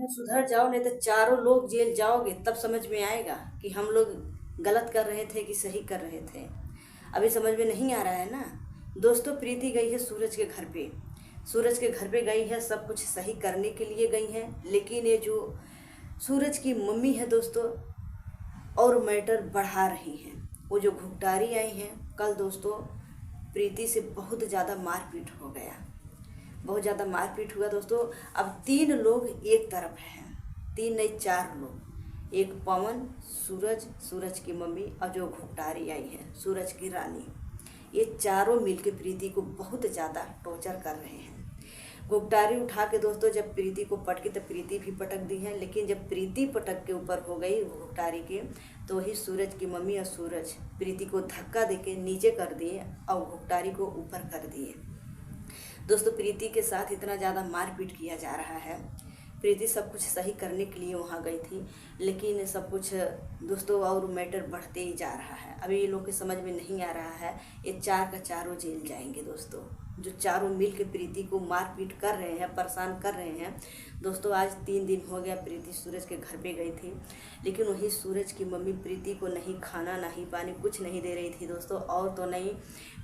सुधर जाओ, नहीं तो चारों लोग जेल जाओगे तब समझ में आएगा कि हम लोग गलत कर रहे थे कि सही कर रहे थे। अभी समझ में नहीं आ रहा है ना। दोस्तों, प्रीति गई है सूरज के घर पे। सूरज के घर पे गई है सब कुछ सही करने के लिए गई है, लेकिन ये जो सूरज की मम्मी है दोस्तों, और मैटर बढ़ा रही हैं। वो जो घुगटारी आई हैं कल दोस्तों, प्रीति से बहुत ज़्यादा मारपीट हो गया, बहुत ज़्यादा मारपीट हुआ दोस्तों। अब 3 लोग एक तरफ हैं, 3 नहीं 4 लोग, एक पवन, सूरज, सूरज की मम्मी और जो घुगटारी आई है सूरज की रानी, ये चारों मिलके प्रीति को बहुत ज़्यादा टॉर्चर कर रहे हैं। घुगटारी उठा के दोस्तों जब प्रीति को पटकी तो प्रीति भी पटक दी है, लेकिन जब प्रीति पटक के ऊपर हो गई घुगटारी के, तो वही सूरज की मम्मी और सूरज प्रीति को धक्का देके नीचे कर दिए और घुगटारी को ऊपर कर दिए। दोस्तों, प्रीति के साथ इतना ज़्यादा मारपीट किया जा रहा है। प्रीति सब कुछ सही करने के लिए वहाँ गई थी, लेकिन सब कुछ दोस्तों और मैटर बढ़ते ही जा रहा है। अभी ये लोग के समझ में नहीं आ रहा है, ये 4 का चारों जेल जाएंगे दोस्तों। जो चारों मिल के प्रीति को मारपीट कर रहे हैं, परेशान कर रहे हैं दोस्तों। आज 3 दिन हो गया प्रीति सूरज के घर पे गई थी, लेकिन वही सूरज की मम्मी प्रीति को नहीं खाना नहीं पानी कुछ नहीं दे रही थी दोस्तों। और तो नहीं,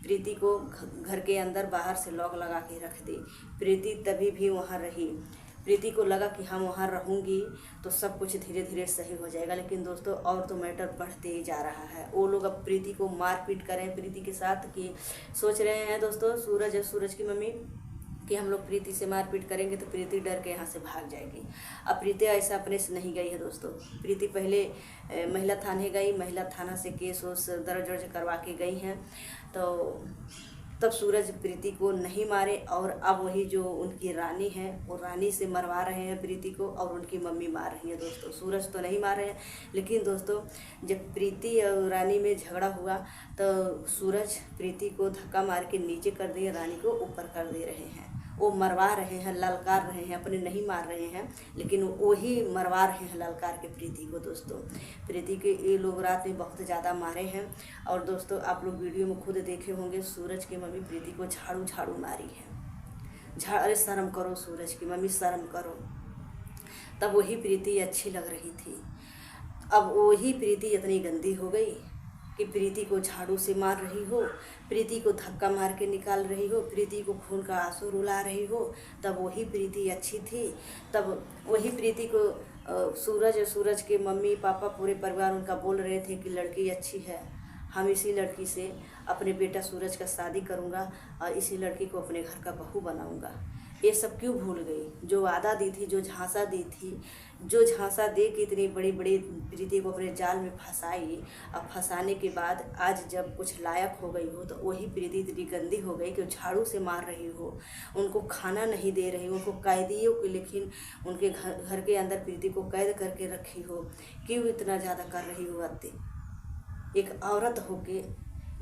प्रीति को घर के अंदर बाहर से लॉक लगा के रख दी। प्रीति तभी भी वहाँ रही। प्रीति को लगा कि हम वहाँ रहूँगी तो सब कुछ धीरे धीरे सही हो जाएगा, लेकिन दोस्तों और तो मैटर बढ़ते ही जा रहा है। वो लोग अब प्रीति को मारपीट करें प्रीति के साथ कि सोच रहे हैं दोस्तों सूरज और सूरज की मम्मी कि हम लोग प्रीति से मारपीट करेंगे तो प्रीति डर के यहाँ से भाग जाएगी। अब प्रीति ऐसा अपने से नहीं गई है दोस्तों। प्रीति पहले महिला थाने गई, महिला थाना से केस वोस दर्ज करवा के गई हैं, तो तब सूरज प्रीति को नहीं मारे। और अब वही जो उनकी रानी है वो रानी से मरवा रहे हैं प्रीति को, और उनकी मम्मी मार रही है दोस्तों। सूरज तो नहीं मार रहे हैं, लेकिन दोस्तों जब प्रीति और रानी में झगड़ा हुआ तो सूरज प्रीति को धक्का मार के नीचे कर दिए, रानी को ऊपर कर दे रहे हैं। वो मरवा रहे हैं, ललकार रहे हैं, अपने नहीं मार रहे हैं, लेकिन वही मरवा रहे हैं ललकार के प्रीति को दोस्तों। प्रीति के ये लोग रात में बहुत ज़्यादा मारे हैं। और दोस्तों आप लोग वीडियो में खुद देखे होंगे, सूरज की मम्मी प्रीति को झाड़ू झाड़ू मारी है। अरे शर्म करो सूरज की मम्मी, शर्म करो। तब वही प्रीति अच्छी लग रही थी। अब वही प्रीति इतनी गंदी हो गई कि प्रीति को झाड़ू से मार रही हो, प्रीति को धक्का मार के निकाल रही हो, प्रीति को खून का आंसू रुला रही हो। तब वही प्रीति अच्छी थी। तब वही प्रीति को सूरज और सूरज के मम्मी पापा पूरे परिवार उनका बोल रहे थे कि लड़की अच्छी है, हम इसी लड़की से अपने बेटा सूरज का शादी करूँगा और इसी लड़की को अपने घर का बहू बनाऊँगा। ये सब क्यों भूल गई? जो वादा दी थी, जो झांसा दी थी, जो झांसा दे के इतनी बड़ी बड़ी प्रीति को अपने जाल में फंसाई, अब फंसाने के बाद आज जब कुछ लायक हो गई हो तो वही प्रीति इतनी गंदी हो गई कि झाड़ू से मार रही हो, उनको खाना नहीं दे रही, उनको कैदियों के लेकिन उनके घर के अंदर प्रीति को कैद करके रखी हो। क्यों इतना ज़्यादा कर रही हो अत्ते? एक औरत होके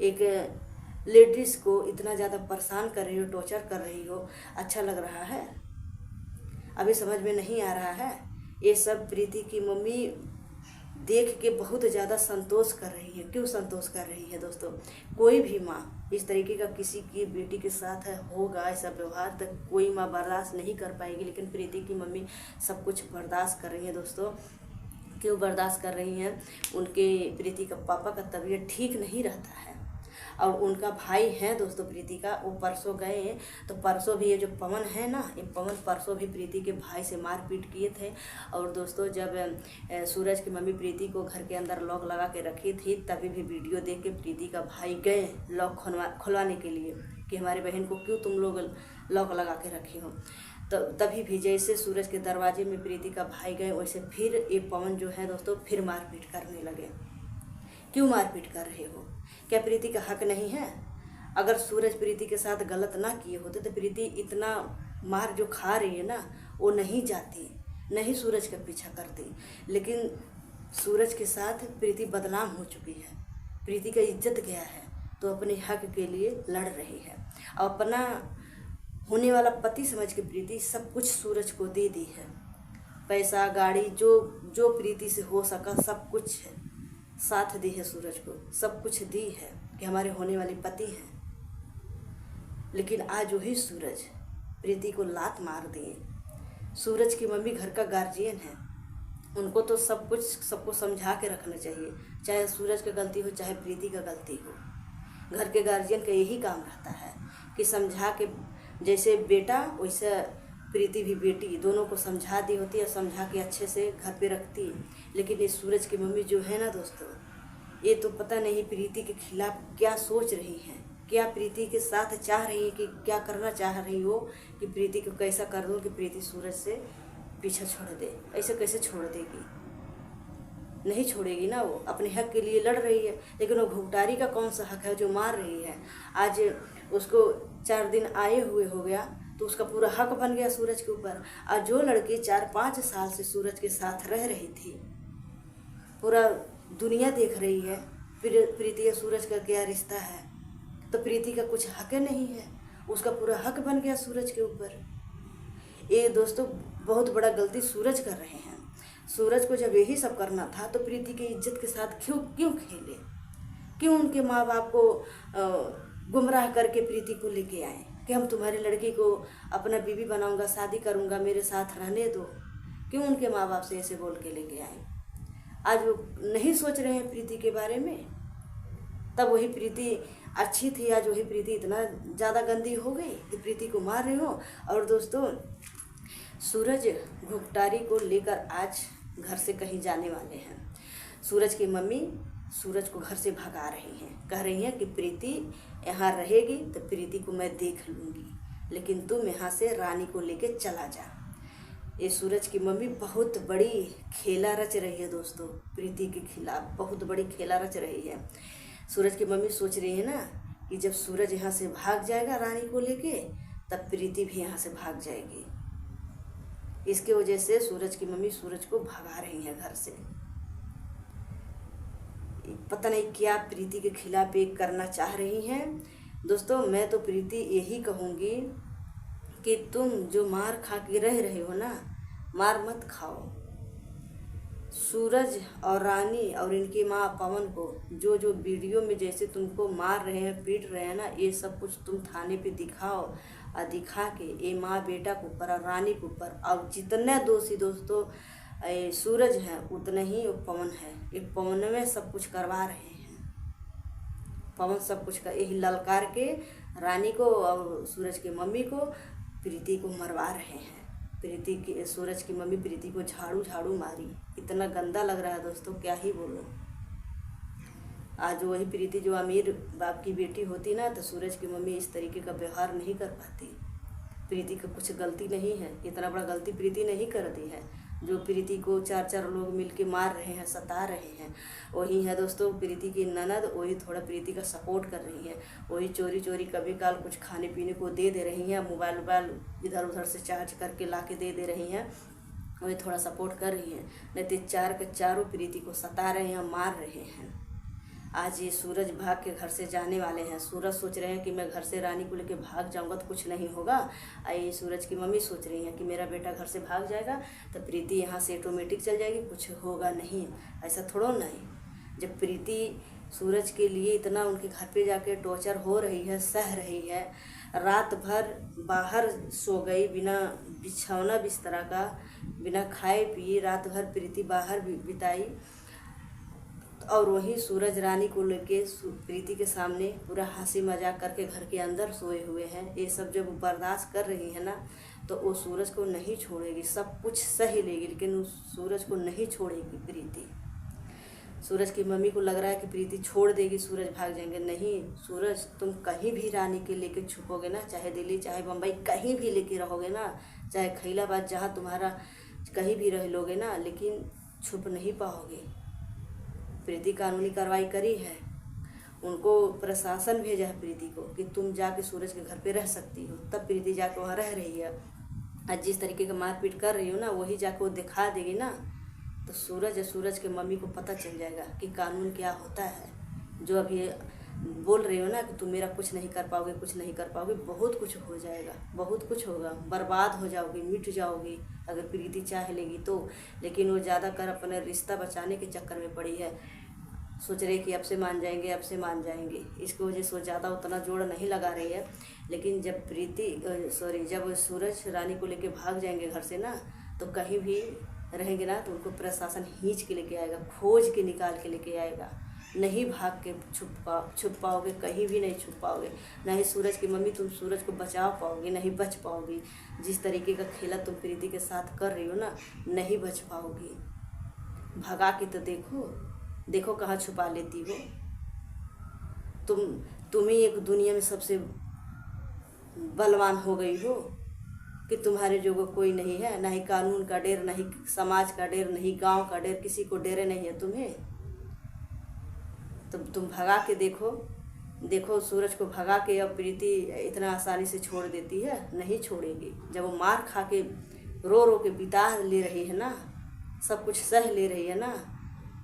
एक लेडीज़ को इतना ज़्यादा परेशान कर रही हो, टॉर्चर कर रही हो, अच्छा लग रहा है? अभी समझ में नहीं आ रहा है। ये सब प्रीति की मम्मी देख के बहुत ज़्यादा संतोष कर रही है। क्यों संतोष कर रही है दोस्तों? कोई भी माँ इस तरीके का किसी की बेटी के साथ होगा ऐसा व्यवहार तो कोई माँ बर्दाश्त नहीं कर पाएगी, लेकिन प्रीति की मम्मी सब कुछ बर्दाश्त कर रही है दोस्तों। क्यों बर्दाश्त कर रही हैं? उनके प्रीति का पापा का तबीयत ठीक नहीं रहता है, और उनका भाई है दोस्तों प्रीति का, वो परसों गए तो परसों भी ये जो पवन है ना, ये पवन परसों भी प्रीति के भाई से मारपीट किए थे। और दोस्तों जब सूरज की मम्मी प्रीति को घर के अंदर लॉक लगा के रखी थी, तभी भी वीडियो देख के प्रीति का भाई गए लॉक खुलवाने के लिए कि हमारी बहन को क्यों तुम लोग लॉक लगा के रखी हो। तो तभी भी जैसे सूरज के दरवाजे में प्रीति का भाई गए, वैसे फिर ये पवन जो है दोस्तों फिर मारपीट करने लगे। क्यों मारपीट कर रहे हो? क्या प्रीति का हक नहीं है? अगर सूरज प्रीति के साथ गलत ना किए होते तो प्रीति इतना मार जो खा रही है ना, वो नहीं जाती, नहीं सूरज का पीछा करती। लेकिन सूरज के साथ प्रीति बदनाम हो चुकी है, प्रीति का इज्जत गया है, तो अपने हक के लिए लड़ रही है। और अपना होने वाला पति समझ के प्रीति सब कुछ सूरज को दे दी है। पैसा गाड़ी जो जो प्रीति से हो सका सब कुछ है, साथ दी है सूरज को, सब कुछ दी है कि हमारे होने वाले पति हैं। लेकिन आज वही सूरज प्रीति को लात मार दिए, सूरज की मम्मी घर का गार्जियन है, उनको तो सब कुछ सबको समझा के रखना चाहिए, चाहे सूरज की गलती हो चाहे प्रीति का गलती हो। घर के गार्जियन का यही काम रहता है कि समझा के, जैसे बेटा वैसे प्रीति भी बेटी, दोनों को समझा दी होती है, समझा के अच्छे से घर पे रखती। लेकिन ये सूरज की मम्मी जो है ना दोस्तों, ये तो पता नहीं प्रीति के खिलाफ क्या सोच रही हैं, क्या प्रीति के साथ चाह रही है, कि क्या करना चाह रही हो कि प्रीति को कैसा कर दो कि प्रीति सूरज से पीछा छोड़ दे। ऐसे कैसे छोड़ देगी, नहीं छोड़ेगी ना, वो अपने हक के लिए लड़ रही है। लेकिन वो घुगटारी का कौन सा हक है जो मार रही है। आज उसको 4 दिन आए हुए हो गया तो उसका पूरा हक बन गया सूरज के ऊपर। आज जो लड़की 4-5 साल से सूरज के साथ रह रही थी, पूरा दुनिया देख रही है प्रीति और सूरज का क्या रिश्ता है, तो प्रीति का कुछ हक नहीं है, उसका पूरा हक बन गया सूरज के ऊपर। ये दोस्तों बहुत बड़ा गलती सूरज कर रहे हैं। सूरज को जब यही सब करना था तो प्रीति की इज्जत के साथ क्यों खेले, क्यों उनके माँ बाप को गुमराह करके प्रीति को लेके आए कि हम तुम्हारी लड़की को अपना बीवी बनाऊंगा, शादी करूंगा, मेरे साथ रहने दो। क्यों उनके माँ बाप से ऐसे बोल के लेके आए। आज वो नहीं सोच रहे हैं प्रीति के बारे में। तब वही प्रीति अच्छी थी, आज वही प्रीति इतना ज़्यादा गंदी हो गई कि प्रीति को मार रहे हो। और दोस्तों सूरज घुगटारी को लेकर आज घर से कहीं जाने वाले हैं। सूरज की मम्मी सूरज को घर से भगा रही हैं, कह रही हैं कि प्रीति यहाँ रहेगी तो प्रीति को मैं देख लूँगी, लेकिन तुम यहाँ से रानी को लेके चला जा। ये सूरज की मम्मी बहुत बड़ी खेला रच रही है दोस्तों, प्रीति के खिलाफ बहुत बड़ी खेला रच रही है। सूरज की मम्मी सोच रही है ना कि जब सूरज यहाँ से भाग जाएगा रानी को लेके, तब प्रीति भी यहाँ से भाग जाएगी। इसके वजह से सूरज की मम्मी सूरज को भगा रही है घर से। पता नहीं क्या प्रीति के खिलाफ एक करना चाह रही हैं। दोस्तों मैं तो प्रीति यही कहूँगी कि तुम जो मार खा के रह रहे हो ना, मार मत खाओ। सूरज और रानी और इनकी माँ पवन को जो वीडियो में जैसे तुमको मार रहे हैं, पीट रहे हैं ना, ये सब कुछ तुम थाने पे दिखाओ और दिखा के ये माँ बेटा के ऊपर और रानी के ऊपर, और जितने दोषी दोस्तों सूरज है उतने ही वो पवन है। ये पवन में सब कुछ करवा रहे हैं, पवन सब कुछ का यही ललकार के रानी को और सूरज की मम्मी को प्रीति को मरवा रहे हैं। प्रीति की सूरज की मम्मी प्रीति को झाड़ू मारी, इतना गंदा लग रहा है दोस्तों, क्या ही बोलो। आज वही प्रीति जो अमीर बाप की बेटी होती ना, तो सूरज की मम्मी इस तरीके का व्यवहार नहीं कर पाती। प्रीति का कुछ गलती नहीं है, इतना बड़ा गलती प्रीति नहीं करती है। जो प्रीति को 4 लोग मिलके मार रहे हैं, सता रहे हैं, वही है दोस्तों प्रीति की ननद, वही थोड़ा प्रीति का सपोर्ट कर रही है। वही चोरी कभी काल कुछ खाने पीने को दे रही हैं, मोबाइल इधर उधर से चार्ज करके ला के दे रही हैं, वही थोड़ा सपोर्ट कर रही हैं। नहीं तो 4 के 4 प्रीति को सता रहे हैं, मार रहे हैं। आज ये सूरज भाग के घर से जाने वाले हैं। सूरज सोच रहे हैं कि मैं घर से रानी को लेके भाग जाऊंगा तो कुछ नहीं होगा। ये सूरज की मम्मी सोच रही हैं कि मेरा बेटा घर से भाग जाएगा तो प्रीति यहाँ से ऑटोमेटिक चल जाएगी, कुछ होगा नहीं। ऐसा थोड़ा नहीं। जब प्रीति सूरज के लिए इतना उनके घर पे जाके टॉर्चर हो रही है, सह रही है, रात भर बाहर सो गई, बिना बिछौना बिस्तरा का, बिना खाए पिए रात भर प्रीति बाहर बिताई, और वही सूरज रानी को लेके प्रीति के सामने पूरा हंसी मजाक करके घर के अंदर सोए हुए हैं। ये सब जब बर्दाश्त कर रही है ना, तो वो सूरज को नहीं छोड़ेगी, सब कुछ सही लेगी, लेकिन उस सूरज को नहीं छोड़ेगी प्रीति। सूरज की मम्मी को लग रहा है कि प्रीति छोड़ देगी, सूरज भाग जाएंगे। नहीं, सूरज तुम कहीं भी रानी के लेके छुपोगे ना, चाहे दिल्ली चाहे बम्बई कहीं भी लेके रहोगे ना, चाहे खैलाबाद जहाँ तुम्हारा कहीं भी रह लोगे ना, लेकिन छुप नहीं पाओगे। प्रीति कानूनी कार्रवाई करी है, उनको प्रशासन भेजा है प्रीति को कि तुम जाके सूरज के घर पे रह सकती हो, तब प्रीति जाके वहाँ रह रही है। आज जिस तरीके का मारपीट कर रही हो ना, वही जाके वो दिखा देगी ना, तो सूरज के मम्मी को पता चल जाएगा कि कानून क्या होता है। जो अभी बोल रही हो ना कि तुम मेरा कुछ नहीं कर पाओगे, कुछ नहीं कर पाओगे, बहुत कुछ हो जाएगा, बहुत कुछ होगा, बर्बाद हो जाओगी, मिट जाओगी अगर प्रीति चाह लेगी तो। लेकिन वो ज़्यादातर अपने रिश्ता बचाने के चक्कर में पड़ी है, सोच रही कि अब से मान जाएंगे, अब से मान जाएंगे। इसकी वजह से वो ज़्यादा उतना जोड़ नहीं लगा रही है। लेकिन जब जब सूरज रानी को लेके भाग जाएंगे घर से ना, तो कहीं भी रहेंगे ना तो उनको प्रशासन खींच के लेके आएगा, खोज के निकाल के लेके आएगा। नहीं भाग के छुप पाओगे, कहीं भी नहीं छुप पाओगे। ना ही सूरज की मम्मी तुम सूरज को बचा पाओगी, नहीं बच पाओगी। जिस तरीके का खेला तुम प्रीति के साथ कर रही हो ना, नहीं बच पाओगी। भगा के तो देखो कहाँ छुपा लेती हो। तुम ही एक दुनिया में सबसे बलवान हो गई हो कि तुम्हारे जो कोई नहीं है, ना ही कानून का डर, ना ही समाज का डर, नहीं गांव का डर, किसी को डर नहीं है तुम्हें। तो तुम भगा के देखो सूरज को भगा के अब प्रीति इतना आसानी से छोड़ देती है? नहीं छोड़ेगी। जब वो मार खा के रो के बिता ले रही है ना, सब कुछ सह ले रही है ना,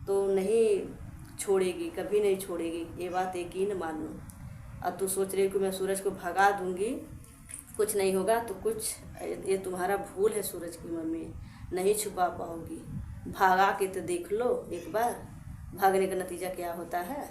तो नहीं छोड़ेगी, कभी नहीं छोड़ेगी। ये बात यकीन मान लो। अब तू सोच रही कि मैं सूरज को भगा दूंगी, कुछ नहीं होगा, तो कुछ ये तुम्हारा भूल है सूरज की मम्मी, नहीं छुपा पाओगी। भागा के तो देख लो एक बार, भागने का नतीजा क्या होता है।